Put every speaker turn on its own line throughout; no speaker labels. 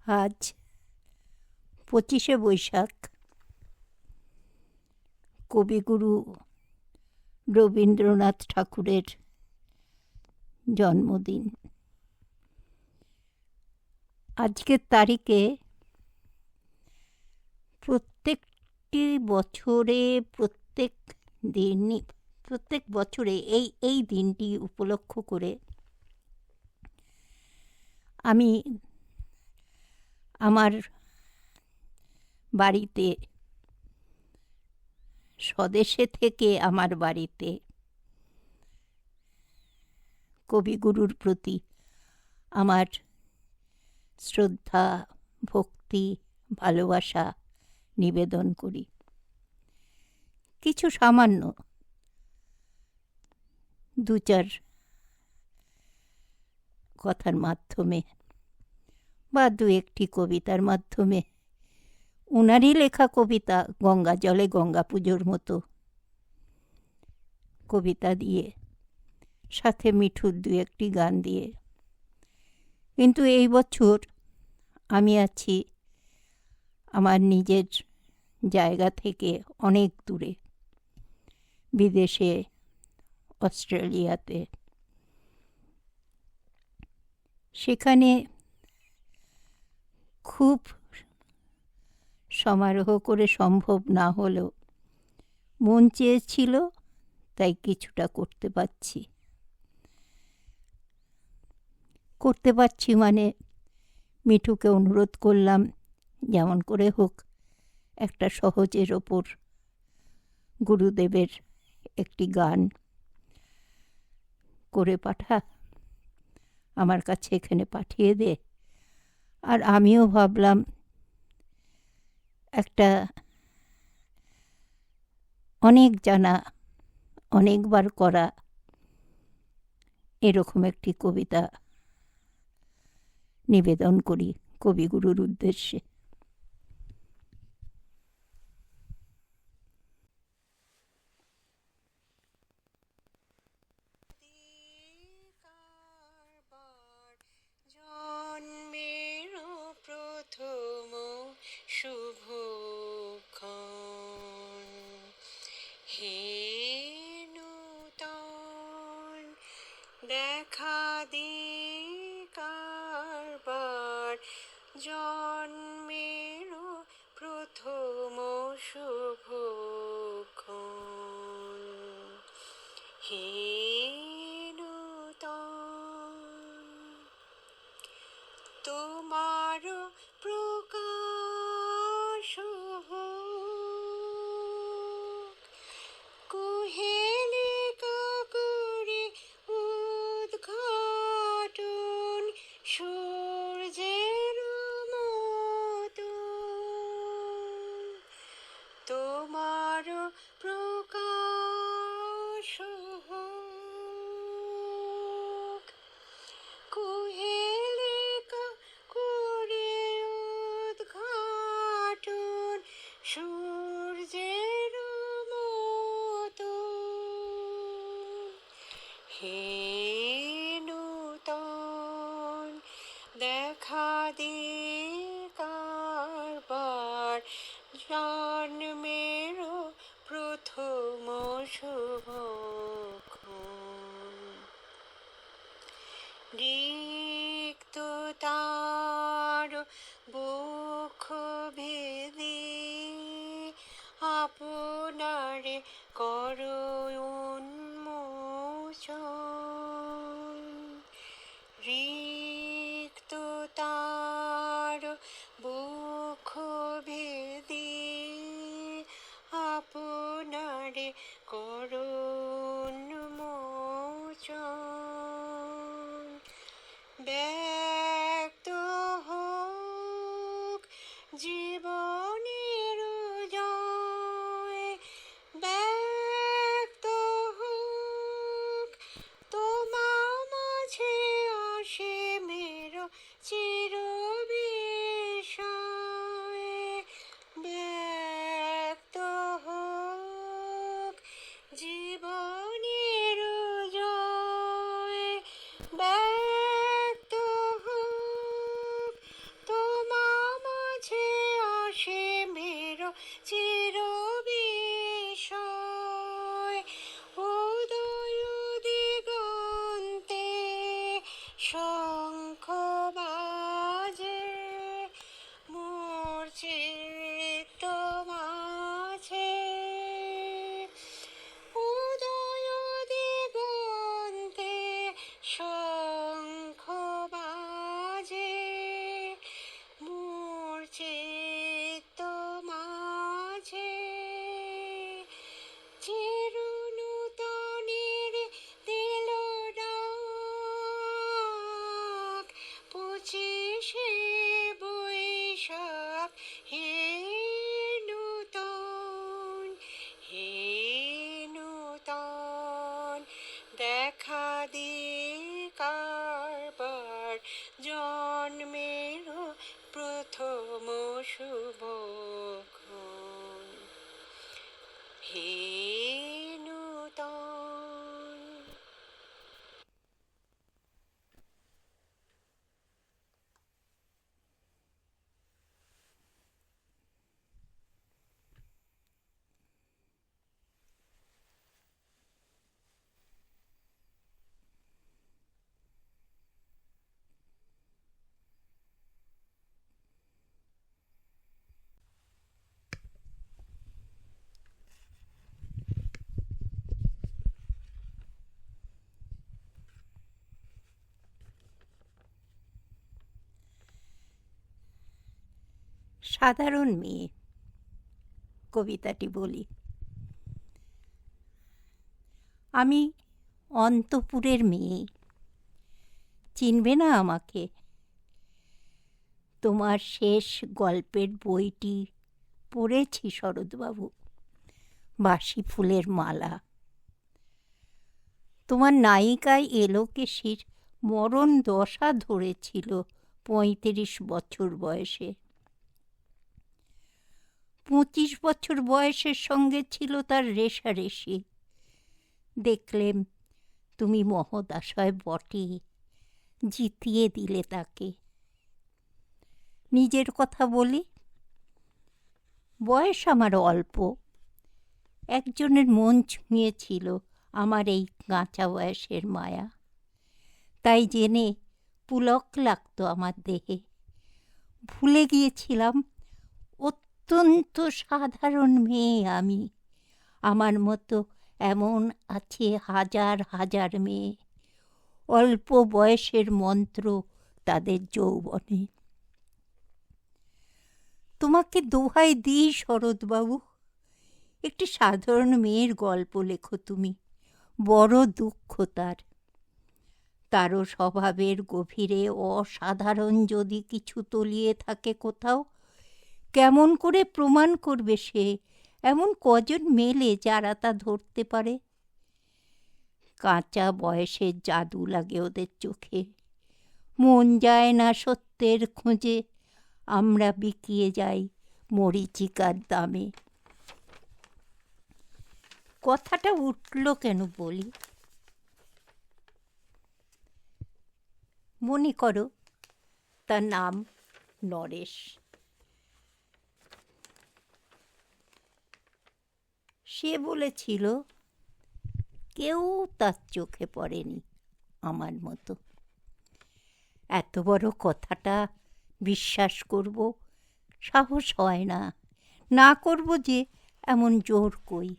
আজ 25শে বৈশাখ, কবিগুরু রবীন্দ্রনাথ ঠাকুরের জন্মদিন। আজকের তারিখে প্রত্যেকটি বছরে প্রত্যেক বছরে এই দিনটি উপলক্ষ করে আমি আমার বাড়িতে, স্বদেশে থেকে আমার বাড়িতে কবিগুরুর প্রতি আমার শ্রদ্ধা, ভক্তি, ভালোবাসা নিবেদন করি। কিছু সামান্য 2-4 কথার মাধ্যমে বা 2-1টি কবিতার মাধ্যমে, উনারই লেখা কবিতা গঙ্গা জলে গঙ্গা পুজোর মতো কবিতা দিয়ে, সাথে মিঠুর 2-1টি গান দিয়ে। কিন্তু এই বছর আমি আছি আমার নিজের জায়গা থেকে অনেক দূরে, বিদেশে, অস্ট্রেলিয়াতে। সেখানে খুব সমারোহ করে সম্ভব না হলেও মন চেয়েছিল, তাই কিছুটা করতে পারছি মানে মিঠুকে অনুরোধ করলাম যেমন করে হোক একটা সহজের ওপর গুরুদেবের একটি গান করে পাঠা, আমার কাছে এখানে পাঠিয়ে দে। আর আমিও ভাবলাম একটা অনেক জানা, অনেকবার করা এরকম একটি কবিতা নিবেদন করি কবিগুরুর উদ্দেশ্যে।
জন্মের প্রথম শুভক্ষণ, হে নূতন দেখা দে কারবার, জন্মের প্রথম শুভক্ষণ, হে নূতন তোমার প্রকাশ হোক, কুহেলিকা করে উদ্ঘাটন সূর্যের মতো, তোমার প্রকাশ হোক, কুহেলিকা করে উদ্ঘাটন সূর্যের মতো, হে নূতন দেখা দে কারবার, জন্মের প্রথম শুভক্ষণ, রিক্ত তার বুক ভেদে আপনারে করো উন্মোচন, রিক্ত তার বুক ভেদে আপনারে করো উন্মোচন, ব্যক্ত হোক জীবনের জয়, ব্যক্ত হোক তোমা মাঝে অসীমের চির বিষয়, ব্যক্ত হোক জীবনের জয়, ব্যক্ত হোক তোমা জন্মের প্রথম শুভক্ষণ, হে নূতন।
সাধারণ মেয়ে, কবিতাটি বলি। আমি অন্তপুরের মেয়ে, চিনবে না আমাকে? তোমার শেষ গল্পের বইটি পড়েছি শরৎবাবু, বাসি ফুলের মালা। তোমার নায়িকায় এলোকেশীর মরণ দশা ধরেছিল ৩৫ বছর বয়সে। ২৫ বছর বয়সের সঙ্গে ছিল তার রেষারেষি। দেখলেম তুমি মহোদশয় বটে, জিতিয়ে দিলে তাকে। নিজের কথা বলি, বয়স আমার অল্প। একজনের মন ছুঁয়েছিল আমার এই কাঁচা বয়সের মায়া, তাই জেনে পুলক লাগতো আমার দেহে। ভুলে গিয়েছিলাম অত্যন্ত সাধারণ মেয়ে আমি। আমার মতো এমন আছে হাজার হাজার মেয়ে, অল্প বয়সের মন্ত্র তাদের যৌবনে। তোমাকে দোহাই দিই শরৎবাবু, একটি সাধারণ মেয়ের গল্প লেখো তুমি। বড় দুঃখ তারও স্বভাবের গভীরে অসাধারণ যদি কিছু তলিয়ে থাকে কোথাও, কেমন করে প্রমাণ করবে সে? এমন কজন মেলে যারা তা ধরতে পারে? কাঁচা বয়সের জাদু লাগে ওদের চোখে, মন যায় না সত্যের খোঁজে, আমরা বিকিয়ে যাই মরীচিকার দামে। কথাটা উঠল কেন বলি? মনে করো তার নাম নরেশ। সে বলেছিল কেউ তার চোখে পড়েনি আমার মতো। এত বড় কথাটা বিশ্বাস করব সাহস হয় না, না করব যে এমন জোর কই।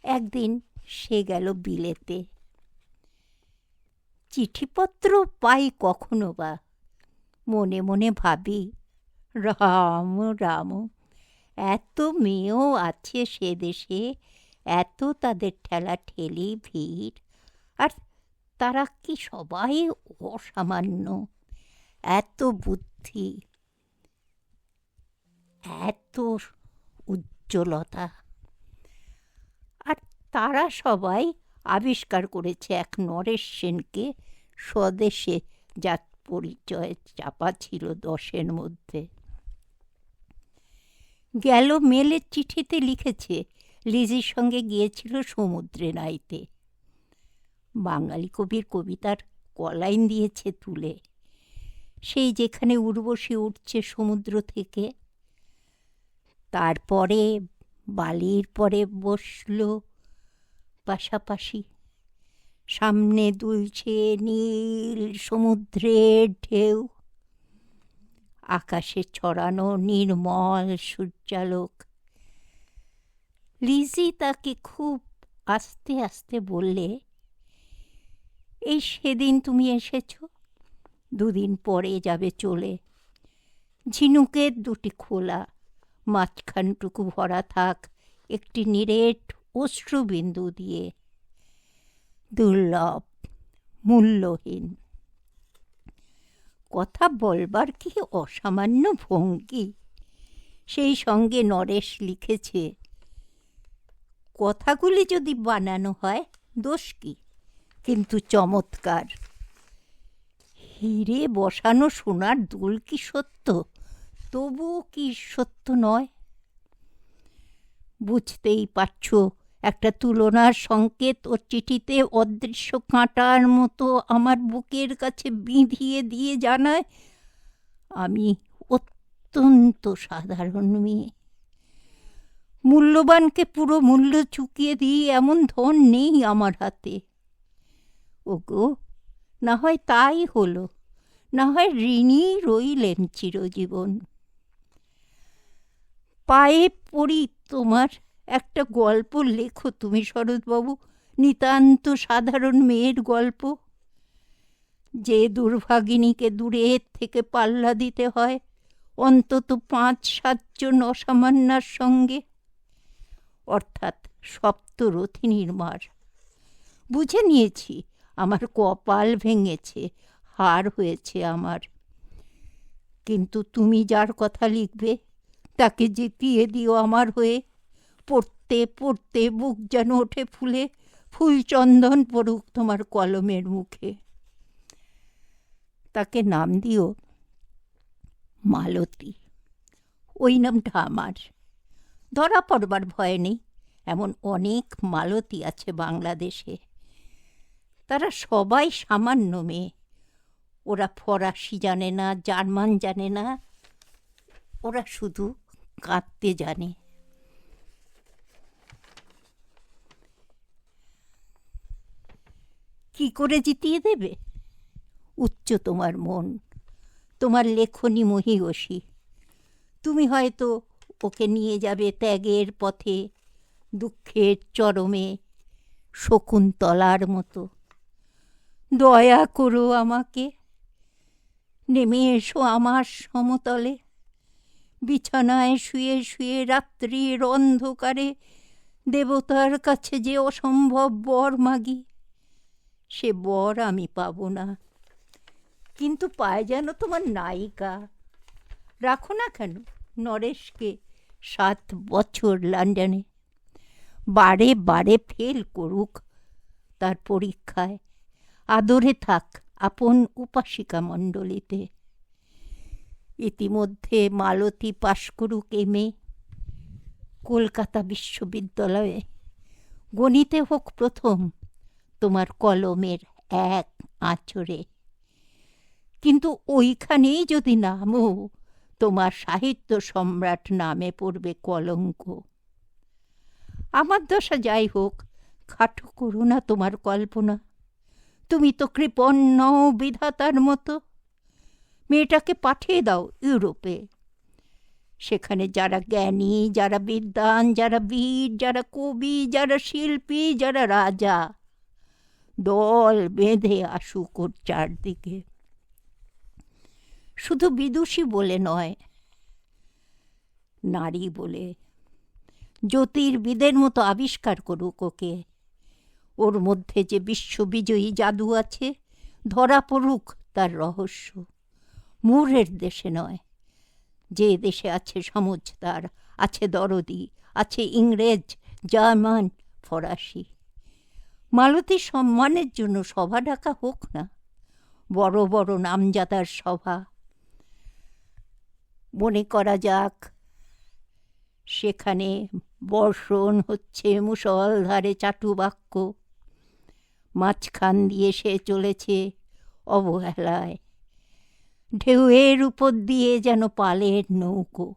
একদিন সে গেল বিলেতে। চিঠিপত্র পাই কখনো বা, মনে মনে ভাবি রাম রাম, এত মেয়েও আছে সে দেশে, এত তাদের ঠেলা ঠেলি ভিড়, আর তারা কি সবাই অসামান্য, এত বুদ্ধি, এত উজ্জ্বলতা, আর তারা সবাই আবিষ্কার করেছে এক নরেশ সেনকে স্বদেশে, যার পরিচয় চাপা ছিল 10-এর মধ্যে। গেল মেলের চিঠিতে লিখেছে লিজির সঙ্গে গিয়েছিল সমুদ্রে নাইতে। বাঙালি কবির কবিতার কলাইন দিয়েছে তুলে, সেই যেখানে উর্বশী উঠছে সমুদ্র থেকে। তারপরে বালির পরে বসল পাশাপাশি, সামনে দুলছে নীল সমুদ্রের ঢেউ, আকাশে ছড়ানো নির্মল সূর্যালোক। লিজি তাকে খুব আস্তে আস্তে বললে, এই সেদিন তুমি এসেছ, 2 দিন পরে যাবে চলে। ঝিনুকের 2টি খোলা, মাঝখানটুকু ভরা থাক একটি নিরেট অশ্রুবিন্দু দিয়ে, দুর্লভ, মূল্যহীন। কথা বলবার কি অসামান্য ভঙ্গি! সেই সঙ্গে নরেশ লিখেছে, কথাগুলি যদি বানানো হয় দোষ কি, কিন্তু চমৎকার। হিরে বসানো সোনার দুল কি সত্য, তবুও কি সত্য নয়? বুঝতেই পারছ, একটা তুলনার সংকেত ওর চিঠিতে অদৃশ্য কাঁটার মতো আমার বুকের কাছে বিঁধিয়ে দিয়ে জানায় আমি অত্যন্ত সাধারণ মেয়ে। মূল্যবানকে পুরো মূল্য চুকিয়ে দিই এমন ধন নেই আমার হাতে। ওগো, না হয় তাই হলো, না হয় ঋণী রইলেন চিরজীবন। পায়ে পড়ি তোমার, একটা গল্প লেখো তুমি শরৎবাবু, নিতান্ত সাধারণ মেয়ের গল্প, যে দুর্ভাগিনীকে দূরের থেকে পাল্লা দিতে হয় অন্তত 5-7 জন অসামান্যার সঙ্গে, অর্থাৎ সপ্তরথিনীর মার। বুঝে নিয়েছি আমার কপাল ভেঙেছে, হার হয়েছে আমার। কিন্তু তুমি যার কথা লিখবে তাকে জিতিয়ে দিও আমার হয়ে। পড়তে পড়তে বুক যেন ওঠে ফুলে, ফুলচন্দন পড়ুক তোমার কলমের মুখে। তাকে নাম দিও মালতী। ওই নামটা আমার। ধরা পড়বার ভয় নেই, এমন অনেক মালতী আছে বাংলাদেশে। তারা সবাই সামান্য মেয়ে। ওরা ফরাসি জানে না, জার্মান জানে না, ওরা শুধু কাঁদতে জানে। কি করে জিতিয়ে দেবে? উচ্চ তোমার মন, তোমার লেখনী মহীয়সী। তুমি হয়তো ওকে নিয়ে যাবে ত্যাগের পথে, দুঃখের চরমে, শকুন্তলার মতো। দয়া করো আমাকে, নেমে এসো আমার সমতলে। বিছানায় শুয়ে শুয়ে রাত্রির অন্ধকারে দেবতার কাছে যে অসম্ভব বর মাগি, সে বর আমি পাব না। কিন্তু পায় যেন তোমার নায়িকা। রাখো না কেন নরেশকে 7 বছর লন্ডনে, বারে বারে ফেল করুক তার পরীক্ষায়, আদরে থাক আপন উপাসিকা মণ্ডলীতে। ইতিমধ্যে মালতী পাশ করুক এমএ, কলকাতা বিশ্ববিদ্যালয়ে, গণিতে হোক প্রথম তোমার কলমের এক আঁচড়ে। কিন্তু ওইখানেই যদি নামো, তোমার সাহিত্য সম্রাট নামে পড়বে কলঙ্ক। আমার দশা যাই হোক, খাটো করো না তোমার কল্পনা। তুমি তো কৃপণ নও বিধাতার মতো। মেয়েটাকে পাঠিয়ে দাও ইউরোপে। সেখানে যারা জ্ঞানী, যারা বিদ্বান, যারা বীর, যারা কবি, যারা শিল্পী, যারা রাজা, দল বেঁধে আসুক ওর চারদিকে। শুধু বিদুষী বলে নয়, নারী বলে। জ্যোতির্বিদের মতো আবিষ্কার করুক ওকে। ওর মধ্যে যে বিশ্ববিজয়ী জাদু আছে, ধরা পড়ুক তার রহস্য। মূঢ়ের দেশে নয়, যে দেশে আছে সমঝদার, আছে দরদি, আছে ইংরেজ, জার্মান, ফরাসি। মালতীর সম্মানের জন্য সভা ডাকা হোক না, বড় বড় নামজাদার সভা। মনে করা যাক সেখানে বর্ষণ হচ্ছে মুষলধারে চাটুবাক্য, মাঝখান দিয়ে সে চলেছে অবহেলায়, ঢেউয়ের উপর দিয়ে যেন পালের নৌকো।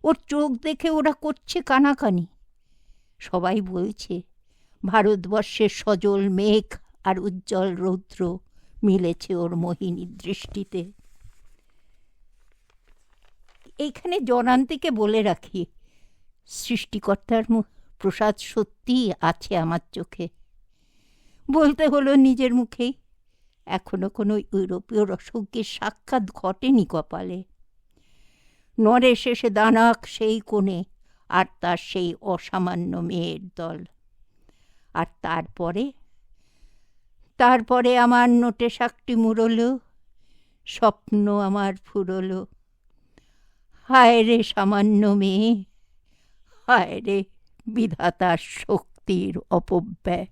ওর চোখ দেখে ওরা করছে কানাকানি। সবাই বলছে ভারতবর্ষের সজল মেঘ আর উজ্জ্বল রৌদ্র মিলেছে ওর মোহিনী দৃষ্টিতে। এইখানে জনান্তিকে বলে রাখি, সৃষ্টিকর্তার প্রসাদ সত্যিই আছে আমার চোখে। বলতে হলো নিজের মুখেই, এখনো কোনো ইউরোপীয় রসজ্ঞের সাক্ষাৎ ঘটেনি কপালে। নরেশ এসে দানাক সেই কোণে, আর তার সেই অসামান্য মেয়ের দল। আর তারপরে আমার নোটে শাকটি মুড়লো, স্বপ্ন আমার ফুরলো। হায় রে সামান্য মেয়ে, হায় রে বিধাতার শক্তির অপব্যয়।